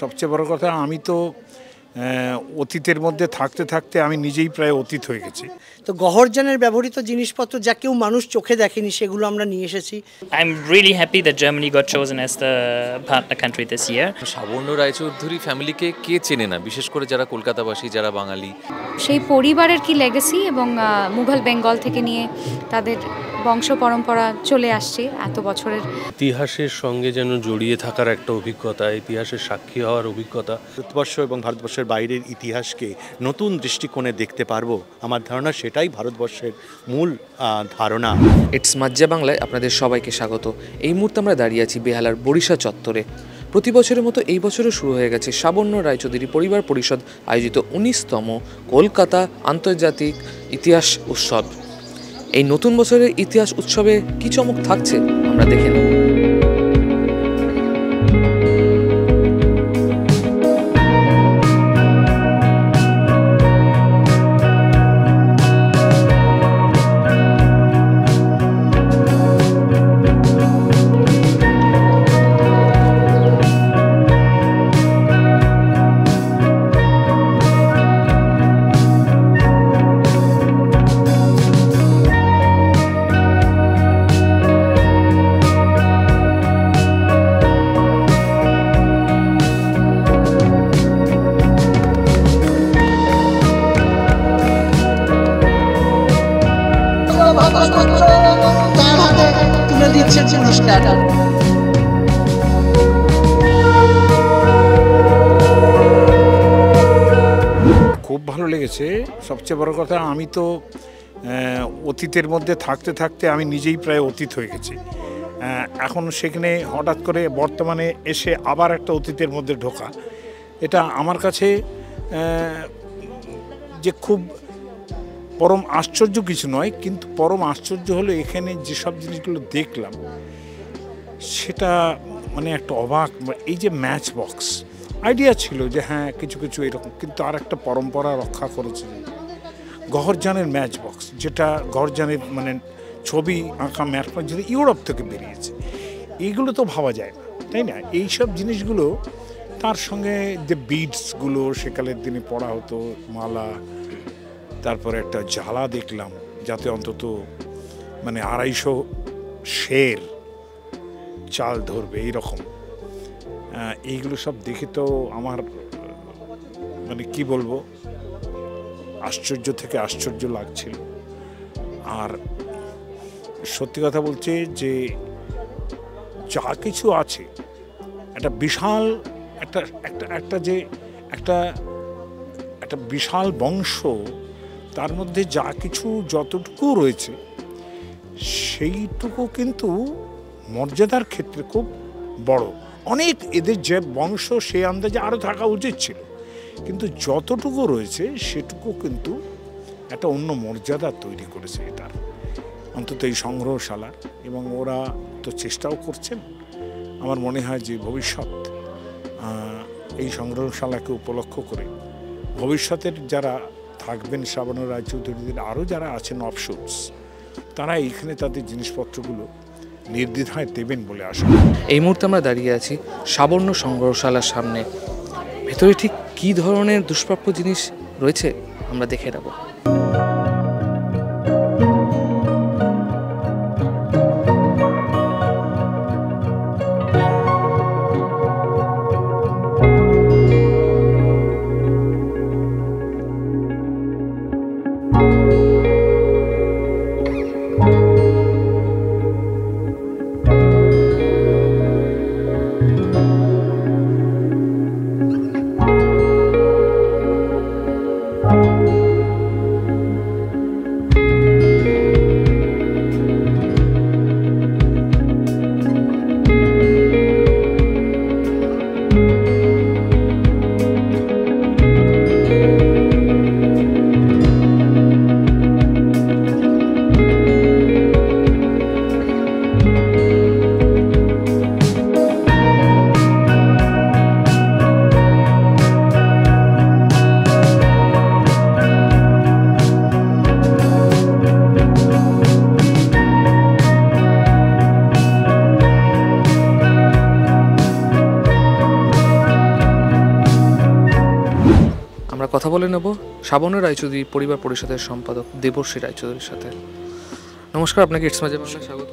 সবচেয়ে বড় কথা আমি তো অতীতের মধ্যে থাকতে থাকতে আমি নিজেই প্রায় অতীত হয়ে গেছি। তো গহরজানের ব্যবহৃত জিনিসপত্র যা কেউ মানুষ চোখে দেখেনি সেগুলো আমরা নিয়ে এসেছি। I'm really happy that Germany got chosen as the partner country this year. Sabarna Roychowdhury ফ্যামিলিকে কে চেনে না, বিশেষ করে যারা কলকাতাবাসী, যারা বাঙালি। সেই পরিবারের কি লেগেসি এবং মুঘল বেঙ্গল থেকে নিয়ে তাদের বংশ পরম্পরা চলে আসছে এত বছরের। ইতিহাসের সঙ্গে যেন জড়িয়ে থাকার একটা অভিজ্ঞতা, ইতিহাসের সাক্ষী হওয়ার অভিজ্ঞতা। ভারতবর্ষ এবং ভারতবর্ষের বাইরের ইতিহাসকে নতুন দৃষ্টিকোণে দেখতে পারবো, আমার ধারণা সেটাই ভারতবর্ষের মূল ধারণা। ইটস মাজ্জা বাংলায় আপনাদের সবাইকে স্বাগত। এই মুহূর্তে আমরা দাঁড়িয়ে আছি বেহালার বরিশা চত্বরে। প্রতি বছরের মতো এই বছরও শুরু হয়ে গেছে সাবর্ণ রায়চৌধুরী পরিবার পরিষদ আয়োজিত 19তম কলকাতা আন্তর্জাতিক ইতিহাস উৎসব। এই নতুন বছরের ইতিহাস উৎসবে কি চমক থাকছে আমরা দেখে নেব। খুব ভালো লেগেছে। সবচেয়ে বড় কথা আমি তো অতীতের মধ্যে থাকতে থাকতে আমি নিজেই প্রায় অতীত হয়ে গেছি। এখন সেখানে হঠাৎ করে বর্তমানে এসে আবার একটা অতীতের মধ্যে ঢোকা, এটা আমার কাছে যে খুব পরম আশ্চর্য কিছু নয়, কিন্তু পরম আশ্চর্য হলো এখানে যেসব জিনিসগুলো দেখলাম সেটা মানে একটা অবাক। এই যে ম্যাচ বক্স আইডিয়া ছিল যে হ্যাঁ কিছু কিছু এরকম, কিন্তু আর একটা পরম্পরা রক্ষা করেছে গহরজানের ম্যাচ বক্স, যেটা গহরজানের মানে ছবি আঁকা ম্যাচ বক্স যেটা ইউরোপ থেকে বেরিয়েছে। এইগুলো তো ভাবা যায় না, তাই না? এইসব জিনিসগুলো তার সঙ্গে যে বিডসগুলো সেকালের দিনে পড়া হতো, মালা, তারপরে একটা জ্বালা দেখলাম যাতে অন্তত মানে 250 শের চাল ধরবে এইরকম। এইগুলো সব দেখে তো আমার মানে কি বলবো, আশ্চর্য থেকে আশ্চর্য লাগছিল। আর সত্যি কথা বলছে যে যা কিছু আছে একটা বিশাল একটা বিশাল বংশ, তার মধ্যে যা কিছু যতটুকু রয়েছে সেইটুকু কিন্তু মর্যাদার ক্ষেত্রে খুব বড়। অনেক এদের যে বংশ সে আন্দাজে আরও থাকা উচিত ছিল, কিন্তু যতটুকু রয়েছে সেটুকু কিন্তু একটা অন্য মর্যাদা তৈরি করেছে এটার, অন্তত এই সংগ্রহশালার। এবং ওরা তো চেষ্টাও করছেন। আমার মনে হয় যে ভবিষ্যৎ এই সংগ্রহশালাকে উপলক্ষ করে ভবিষ্যতের যারা থাকবেন সাবর্ণ রায়চৌধুরীদের আরও যারা আছেন অফশুটস, তারা এইখানে তাদের জিনিসপত্রগুলো নির্দ্বিধায় দেবেন বলে আশা। এই মুহূর্তে আমরা দাঁড়িয়ে আছি সাবর্ণ সংগ্রহশালার সামনে। ভেতরে ঠিক কী ধরনের দুষ্প্রাপ্য জিনিস রয়েছে আমরা দেখে নেব। আমরা কথা বলে নেব শাবনু রায়চৌধুরী পরিবার পরিষদের সম্পাদক দেবশ্রী রায়চৌধুরীর সাথে। নমস্কার, আপনাকে ইটস মাঝে বাংলায় স্বাগত।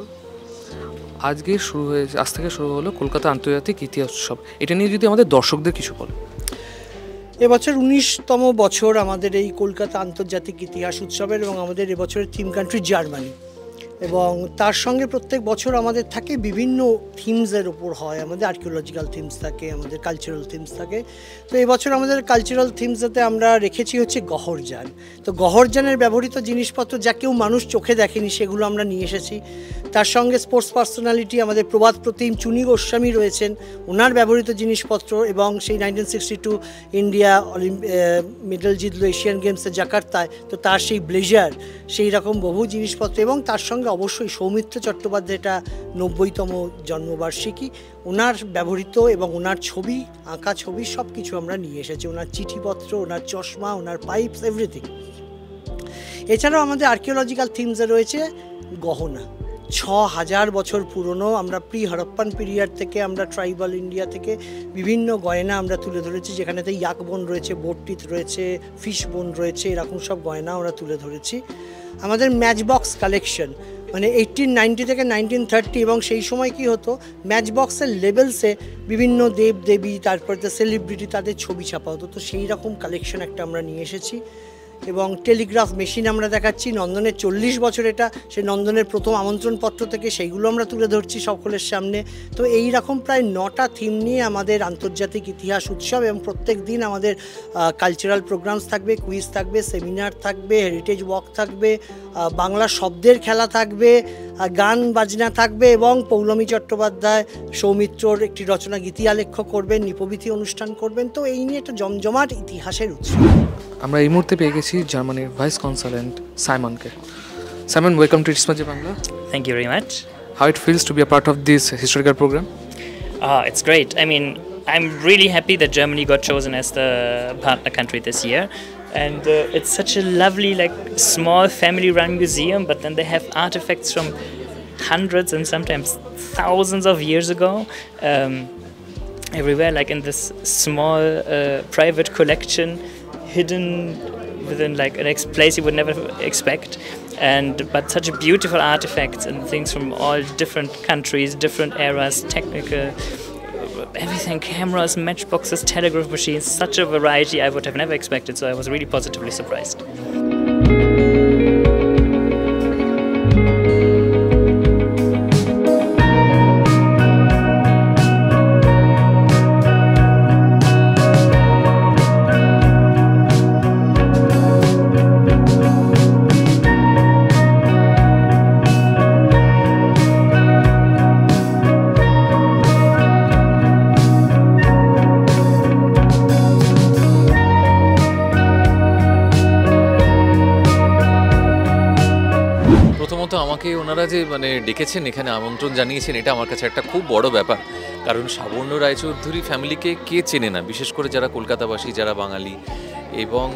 আজ থেকে শুরু হলো কলকাতা আন্তর্জাতিক ইতিহাস উৎসব। এটা নিয়ে যদি আমাদের দর্শকদের কিছু বলে। এবছর 19তম বছর আমাদের এই কলকাতা আন্তর্জাতিক ইতিহাস উৎসবের, এবং আমাদের এবছরের থিম কান্ট্রি জার্মানি, এবং তার সঙ্গে প্রত্যেক বছর আমাদের থাকে বিভিন্ন থিমসের ওপর হয়। আমাদের আর্কিওলজিক্যাল থিমস থাকে, আমাদের কালচারাল থিমস থাকে। তো এবছর আমাদের কালচারাল থিমসেতে আমরা রেখেছি হচ্ছে গহরযান। তো গহরযানের ব্যবহৃত জিনিসপত্র যা কেউ মানুষ চোখে দেখেনি সেগুলো আমরা নিয়ে এসেছি। তার সঙ্গে স্পোর্টস পার্সোনালিটি আমাদের প্রবাদ প্রতিম চুনি গোস্বামী রয়েছেন, ওনার ব্যবহৃত জিনিসপত্র, এবং সেই 1962 ইন্ডিয়া মেডেল জিতল এশিয়ান গেমসে জাকার্তায়, তো তার সেই ব্লেজার, সেই রকম বহু জিনিসপত্র, এবং তার সঙ্গে অবশ্যই সৌমিত্র চট্টোপাধ্যায়, এটা 90তম জন্মবার্ষিকী, ওনার ব্যবহৃত এবং ওনার ছবি, আঁকা ছবি সব কিছু আমরা নিয়ে এসেছি। ওনার চিঠিপত্র, ওনার চশমা, ওনার পাইপস, এভরিথিং। এছাড়াও আমাদের আর্কিওলজিক্যাল থিমসে রয়েছে গহনা, 6000 বছর পুরনো। আমরা প্রি হরপ্পান পিরিয়ড থেকে, আমরা ট্রাইবাল ইন্ডিয়া থেকে বিভিন্ন গয়না আমরা তুলে ধরেছি, যেখানেতে ইয়াক বোন রয়েছে, বোট টিথ রয়েছে, ফিশ বোন রয়েছে, এরকম সব গয়না আমরা তুলে ধরেছি। আমাদের ম্যাচ বক্স কালেকশন, মানে 1890 থেকে 1930, এবং সেই সময় কি হতো, ম্যাচ বক্সের লেবেলসে বিভিন্ন দেব দেবী, তারপরে সেলিব্রিটি, তাদের ছবি ছাপা হতো। তো সেই রকম কালেকশন একটা আমরা নিয়ে এসেছি। এবং টেলিগ্রাফ মেশিন আমরা দেখাচ্ছি, নন্দনের 40 বছর এটা, সে নন্দনের প্রথম আমন্ত্রণপত্র থেকে সেইগুলো আমরা তুলে ধরছি সকলের সামনে। তো এই রকম প্রায় 9টা থিম নিয়ে আমাদের আন্তর্জাতিক ইতিহাস উৎসব, এবং প্রত্যেক দিন আমাদের কালচারাল প্রোগ্রামস থাকবে, কুইজ থাকবে, সেমিনার থাকবে, হেরিটেজ ওয়াক থাকবে, বাংলা শব্দের খেলা থাকবে, গান বাজনা থাকবে, এবং পৌলমী চট্টোপাধ্যায় সৌমিত্রর একটি রচনা গীতিয়ালেখ্য করবেন, নিপবিধি অনুষ্ঠান করবেন। তো এই নিয়ে একটা জমজমাট ইতিহাসের উৎসব। আমরা এই মুহূর্তে পেয়ে গেছি জার্মানির ভাইস কনসালেন্ট সাইমনকে। সাইমন, ওয়েলকাম টু ইটস মাঝে Bangla. Thank you very much. How it feels to be a part of this historical program? It's great. I mean, I'm really happy that Germany got chosen as the partner country this year. And it's such a lovely, like, small family-run museum, but then they have artifacts from hundreds and sometimes thousands of years ago. Everywhere, like in this small private collection, hidden within like a place you would never expect, but such beautiful artifacts and things from all different countries, different eras, technical, everything, cameras, matchboxes, telegraph machines, such a variety I would have never expected, so I was really positively surprised. আমাকে ওনারা যে মানে ডেকেছেন, এখানে আমন্ত্রণ জানিয়েছেন, এটা আমার কাছে একটা খুব বড় ব্যাপার। কারণ শাবনু রায়চৌধুরী ফ্যামিলিকে কে চেনে না, বিশেষ করে যারা কলকাতাবাসী, যারা বাঙালি। এবং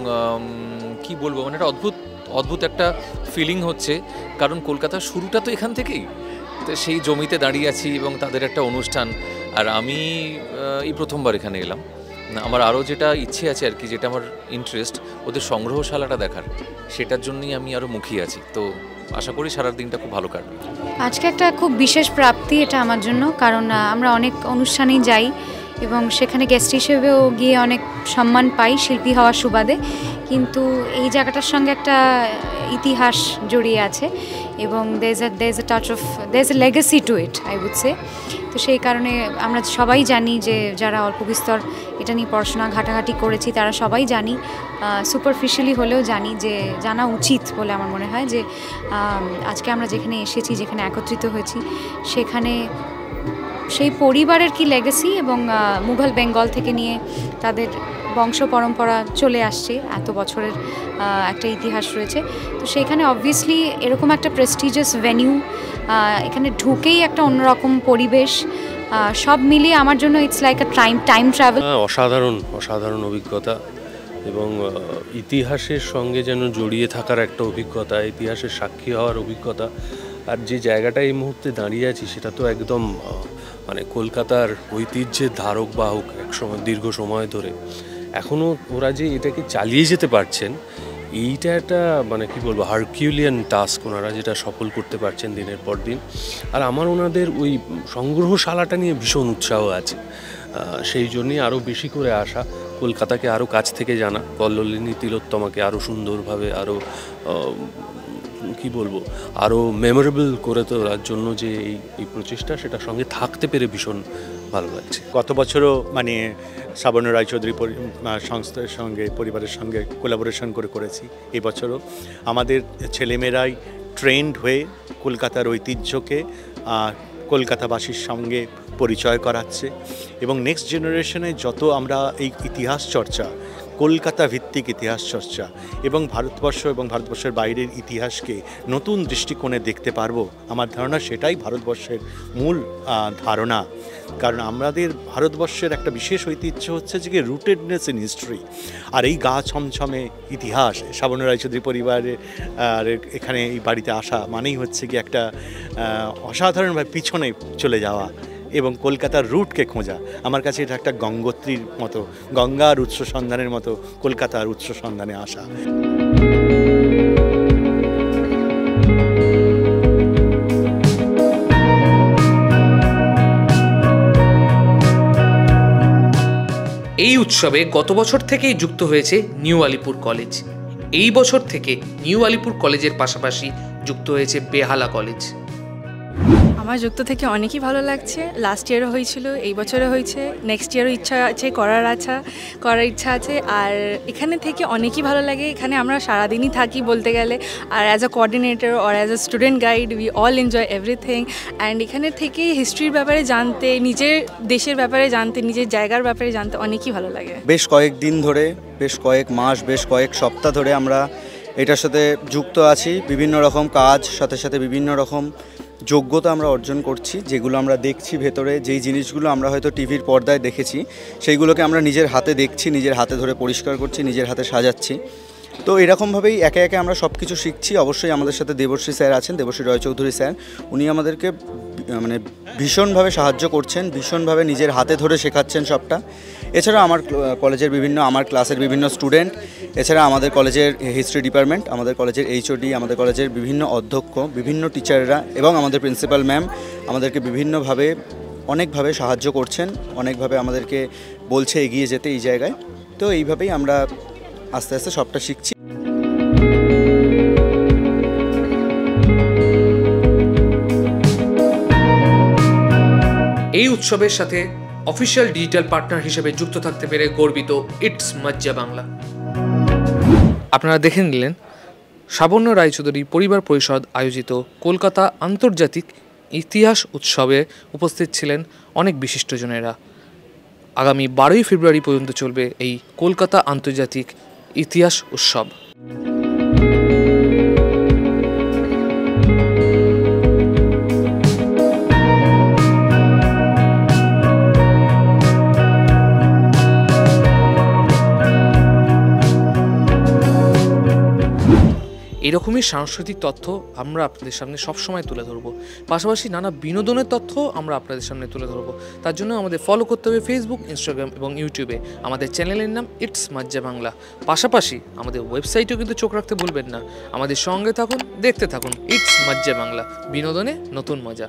কি বলবো, মানে একটা অদ্ভুত একটা ফিলিং হচ্ছে, কারণ কলকাতার শুরুটা তো এখান থেকেই। তো সেই জমিতে দাঁড়িয়ে আছি এবং তাদের একটা অনুষ্ঠান, আর আমি এই প্রথমবার এখানে এলাম। আমার আরও যেটা ইচ্ছে আছে আর কি, যেটা আমার ইন্টারেস্ট, ওদের সংগ্রহশালাটা দেখার, সেটার জন্যই আমি আরও মুখিয়ে আছি। তো আশা করি সারার দিনটা খুব ভালো কাটবে। আজকে একটা খুব বিশেষ প্রাপ্তি এটা আমার জন্য, কারণ আমরা অনেক অনুষ্ঠানেই যাই এবং সেখানে গেস্ট হিসেবেও গিয়ে অনেক সম্মান পাই শিল্পী হওয়ার সুবাদে, কিন্তু এই জায়গাটার সঙ্গে একটা ইতিহাস জড়িয়ে আছে এবং there's a legacy to it, I would say. তো সেই কারণে আমরা সবাই জানি যে যারা অল্প বিস্তর এটা নিয়ে পড়াশোনা ঘাটাঘাটি করেছি তারা সবাই জানি, সুপারফিশিয়ালি হলেও জানি, যে জানা উচিত বলে আমার মনে হয় যে আজকে আমরা যেখানে এসেছি, যেখানে একত্রিত হয়েছি, সেখানে সেই পরিবারের কি লেগেসি এবং মুঘল বেঙ্গল থেকে নিয়ে তাদের বংশ পরম্পরা চলে আসছে, এত বছরের একটা ইতিহাস রয়েছে। তো সেইখানে অবভিয়াসলি এরকম একটা প্রেস্টিজিয়াস ভেনিউ, এখানে ঢুকেই একটা অন্যরকম পরিবেশ, সব মিলিয়ে আমার জন্য it's like a time travel. অসাধারণ অভিজ্ঞতা এবং ইতিহাসের সঙ্গে যেন জড়িয়ে থাকার একটা অভিজ্ঞতা, ইতিহাসের সাক্ষী হওয়ার অভিজ্ঞতা। আর যে জায়গাটা এই মুহূর্তে দাঁড়িয়ে আছি সেটা তো একদম মানে কলকাতার ঐতিহ্যের ধারক বাহক, একসময় দীর্ঘ সময় ধরে এখনও ওরা যে এটাকে চালিয়ে যেতে পারছেন, এইটা একটা মানে কি বলবো হারকিউলিয়ান টাস্ক ওনারা যেটা সফল করতে পারছেন দিনের পর দিন। আর আমার ওনাদের ওই সংগ্রহশালাটা নিয়ে ভীষণ উৎসাহ আছে, সেই জন্যই আরও বেশি করে আসা, কলকাতাকে আরও কাছ থেকে জানা, কল্লোলিনী তিলোত্তমাকে আরও সুন্দরভাবে আরও কি বলবো আরও মেমোরেবল করে তোলার জন্য যে এই প্রচেষ্টা, সেটার সঙ্গে থাকতে পেরে ভীষণ ভালো লাগছে। গত বছরও মানে সাবর্ণ রায়চৌধুরী সংস্থার সঙ্গে পরিবারের সঙ্গে কোলাবোরেশন করেছি। এই বছরও আমাদের ছেলেমেয়েরাই ট্রেন্ড হয়ে কলকাতার ঐতিহ্যকে কলকাতাবাসীর সঙ্গে পরিচয় করাচ্ছে এবং নেক্সট জেনারেশনে যত আমরা এই ইতিহাস চর্চা, কলকাতা ভিত্তিক ইতিহাস চর্চা এবং ভারতবর্ষ এবং ভারতবর্ষের বাইরের ইতিহাসকে নতুন দৃষ্টিকোণে দেখতে পারবো, আমার ধারণা সেটাই ভারতবর্ষের মূল ধারণা। কারণ আমাদের ভারতবর্ষের একটা বিশেষ ঐতিহ্য হচ্ছে যে রুটেডনেস ইন হিস্ট্রি, আর এই গা ছমছমে ইতিহাস। সাবর্ণ রায়চৌধুরী পরিবারের এখানে এই বাড়িতে আসা মানেই হচ্ছে কি একটা অসাধারণভাবে পিছনে চলে যাওয়া এবং কলকাতার রুটকে খোঁজা। আমার কাছে এটা একটা গঙ্গোত্রীর মতো, গঙ্গার উৎস সন্ধানের মতো কলকাতার উৎস সন্ধানে আসা। এই উৎসবে গত বছর থেকেই যুক্ত হয়েছে নিউ আলিপুর কলেজ। এই বছর থেকে নিউ আলিপুর কলেজের পাশাপাশি যুক্ত হয়েছে বেহালা কলেজ। আমার যুক্ত থেকে অনেকই ভালো লাগছে। লাস্ট ইয়ারও হয়েছিল, এই বছরও হয়েছে, নেক্সট ইয়ারও ইচ্ছা আছে, করার ইচ্ছা আছে। আর এখানে থেকে অনেকই ভালো লাগে। এখানে আমরা সারাদিনই থাকি বলতে গেলে, আর as a coordinator or as a student guide we all enjoy everything. And এখানে থেকে হিস্ট্রির ব্যাপারে জানতে, নিজের দেশের ব্যাপারে জানতে, নিজের জায়গার ব্যাপারে জানতে অনেকই ভালো লাগে। বেশ কয়েক দিন ধরে, বেশ কয়েক মাস, বেশ কয়েক সপ্তাহ ধরে আমরা এটার সাথে যুক্ত আছি। বিভিন্ন রকম কাজ, সাথে সাথে বিভিন্ন রকম যোগ্যতা আমরা অর্জন করছি, যেগুলো আমরা দেখছি ভেতরে। যেই জিনিসগুলো আমরা হয়তো টিভির পর্দায় দেখেছি, সেইগুলোকে আমরা নিজের হাতে দেখছি, নিজের হাতে ধরে পরিষ্কার করছি, নিজের হাতে সাজাচ্ছি। তো এরকমভাবেই একে একে আমরা সব কিছু শিখছি। অবশ্যই আমাদের সাথে দেবশ্রী স্যার আছেন, দেবশ্রী রায়চৌধুরী স্যার। উনি আমাদেরকে মানে ভীষণভাবে সাহায্য করছেন, ভীষণভাবে নিজের হাতে ধরে শেখাচ্ছেন সবটা। এছাড়া আমার কলেজের আমার ক্লাসের বিভিন্ন স্টুডেন্ট, এছাড়া আমাদের কলেজের হিস্ট্রি ডিপার্টমেন্ট, আমাদের কলেজের HOD, আমাদের কলেজের বিভিন্ন অধ্যক্ষ, বিভিন্ন টিচাররা এবং আমাদের প্রিন্সিপাল ম্যাম আমাদেরকে বিভিন্নভাবে অনেকভাবে সাহায্য করছেন, অনেকভাবে আমাদেরকে বলছে এগিয়ে যেতে এই জায়গায়। তো এইভাবেই আমরা আস্তে আস্তে সবটা শিখছি। এই উৎসবের সাথে অফিসিয়াল ডিজিটাল পার্টনার হিসেবে যুক্ত থাকতে পেরে গর্বিত ইটস মজ্জা বাংলা। আপনারা দেখে নিলেন সাবর্ণ রায়চৌধুরী পরিবার পরিষদ আয়োজিত কলকাতা আন্তর্জাতিক ইতিহাস উৎসবে উপস্থিত ছিলেন অনেক বিশিষ্টজনেরা। আগামী 12ই ফেব্রুয়ারি পর্যন্ত চলবে এই কলকাতা আন্তর্জাতিক ইতিহাস উৎসব। এরকমই সাংস্কৃতিক তথ্য আমরা আপনাদের সামনে সবসময় তুলে ধরবো, পাশাপাশি নানা বিনোদনের তথ্য আমরা আপনাদের সামনে তুলে ধরবো। তার জন্য আমাদের ফলো করতে হবে ফেসবুক, ইনস্টাগ্রাম এবং ইউটিউবে। আমাদের চ্যানেলের নাম ইটস মজ্জা বাংলা। পাশাপাশি আমাদের ওয়েবসাইটেও কিন্তু চোখ রাখতে ভুলবেন না। আমাদের সঙ্গে থাকুন, দেখতে থাকুন ইটস মজ্জা বাংলা, বিনোদনে নতুন মজা।